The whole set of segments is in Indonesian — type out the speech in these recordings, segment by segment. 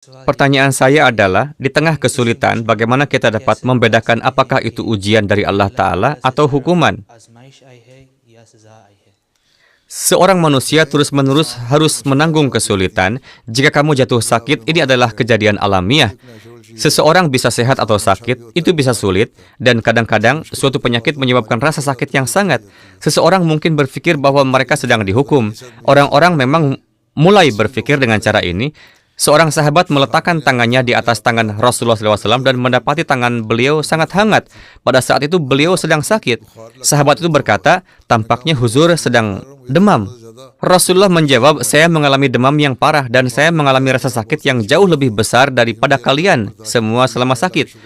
Pertanyaan saya adalah, di tengah kesulitan, bagaimana kita dapat membedakan apakah itu ujian dari Allah Ta'ala atau hukuman? Seorang manusia terus-menerus harus menanggung kesulitan. Jika kamu jatuh sakit, ini adalah kejadian alamiah. Seseorang bisa sehat atau sakit, itu bisa sulit, dan kadang-kadang suatu penyakit menyebabkan rasa sakit yang sangat. Seseorang mungkin berpikir bahwa mereka sedang dihukum. Orang-orang memang mulai berpikir dengan cara ini. Seorang sahabat meletakkan tangannya di atas tangan Rasulullah SAW dan mendapati tangan beliau sangat hangat. Pada saat itu beliau sedang sakit. Sahabat itu berkata, tampaknya huzur sedang demam. Rasulullah menjawab, saya mengalami demam yang parah dan saya mengalami rasa sakit yang jauh lebih besar daripada kalian semua selama sakit.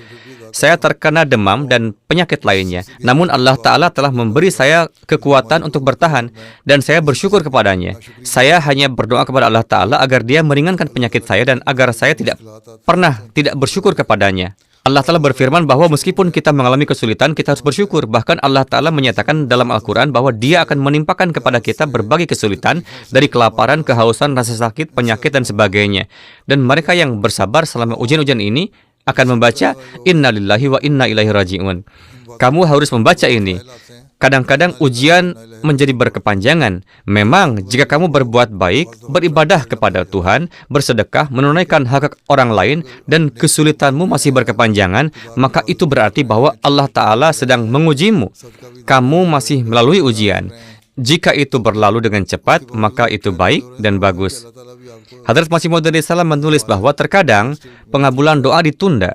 Saya terkena demam dan penyakit lainnya. Namun Allah Ta'ala telah memberi saya kekuatan untuk bertahan dan saya bersyukur kepadanya. Saya hanya berdoa kepada Allah Ta'ala agar Dia meringankan penyakit saya dan agar saya tidak bersyukur kepadanya. Allah Ta'ala berfirman bahwa meskipun kita mengalami kesulitan, kita harus bersyukur. Bahkan Allah Ta'ala menyatakan dalam Al-Quran bahwa Dia akan menimpakan kepada kita berbagai kesulitan dari kelaparan, kehausan, rasa sakit, penyakit, dan sebagainya. Dan mereka yang bersabar selama ujian-ujian ini akan membaca Inna lillahi wa inna ilaihi raji'un. Kamu harus membaca ini. Kadang-kadang ujian menjadi berkepanjangan. Memang, jika kamu berbuat baik, beribadah kepada Tuhan, bersedekah, menunaikan hak orang lain, dan kesulitanmu masih berkepanjangan, maka itu berarti bahwa Allah Ta'ala sedang mengujimu. Kamu masih melalui ujian. Jika itu berlalu dengan cepat, maka itu baik dan bagus. Hadrat Masih Maud salam menulis bahwa terkadang pengabulan doa ditunda.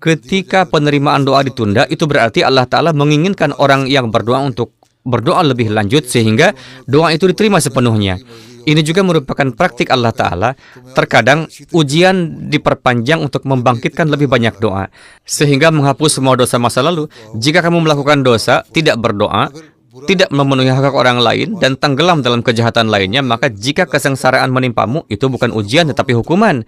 Ketika penerimaan doa ditunda, itu berarti Allah Ta'ala menginginkan orang yang berdoa untuk berdoa lebih lanjut sehingga doa itu diterima sepenuhnya. Ini juga merupakan praktik Allah Ta'ala. Terkadang ujian diperpanjang untuk membangkitkan lebih banyak doa, sehingga menghapus semua dosa masa lalu. Jika kamu melakukan dosa, tidak berdoa, tidak memenuhi hak orang lain, dan tenggelam dalam kejahatan lainnya, maka jika kesengsaraan menimpamu, itu bukan ujian tetapi hukuman.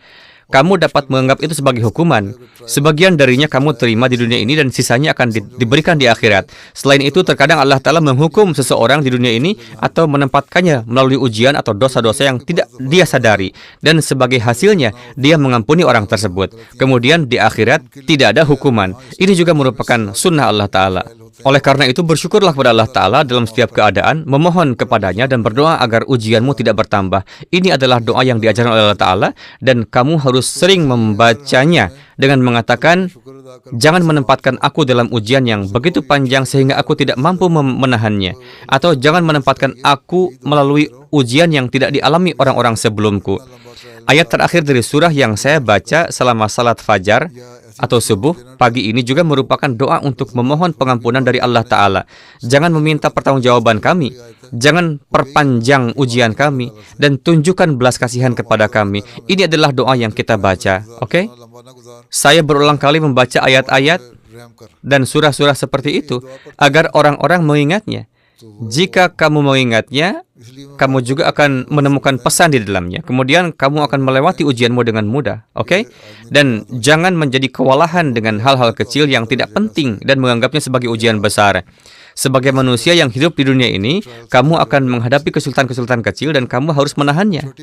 Kamu dapat menganggap itu sebagai hukuman. Sebagian darinya kamu terima di dunia ini dan sisanya akan diberikan di akhirat. Selain itu, terkadang Allah Ta'ala menghukum seseorang di dunia ini atau menempatkannya melalui ujian atau dosa-dosa yang tidak dia sadari. Dan sebagai hasilnya, dia mengampuni orang tersebut. Kemudian di akhirat, tidak ada hukuman. Ini juga merupakan sunnah Allah Ta'ala. Oleh karena itu, bersyukurlah kepada Allah Ta'ala dalam setiap keadaan, memohon kepadanya dan berdoa agar ujianmu tidak bertambah. Ini adalah doa yang diajarkan oleh Allah Ta'ala, dan kamu harus sering membacanya dengan mengatakan, jangan menempatkan aku dalam ujian yang begitu panjang sehingga aku tidak mampu menahannya. Atau jangan menempatkan aku melalui ujian yang tidak dialami orang-orang sebelumku. Ayat terakhir dari surah yang saya baca selama salat fajar atau subuh pagi ini juga merupakan doa untuk memohon pengampunan dari Allah Ta'ala. Jangan meminta pertanggungjawaban kami, jangan perpanjang ujian kami, dan tunjukkan belas kasihan kepada kami. Ini adalah doa yang kita baca. Oke? Saya berulang kali membaca ayat-ayat dan surah-surah seperti itu agar orang-orang mengingatnya. Jika kamu mengingatnya, kamu juga akan menemukan pesan di dalamnya. Kemudian kamu akan melewati ujianmu dengan mudah. Oke? Dan jangan menjadi kewalahan dengan hal-hal kecil yang tidak penting dan menganggapnya sebagai ujian besar. Sebagai manusia yang hidup di dunia ini, kamu akan menghadapi kesulitan-kesulitan kecil dan kamu harus menahannya.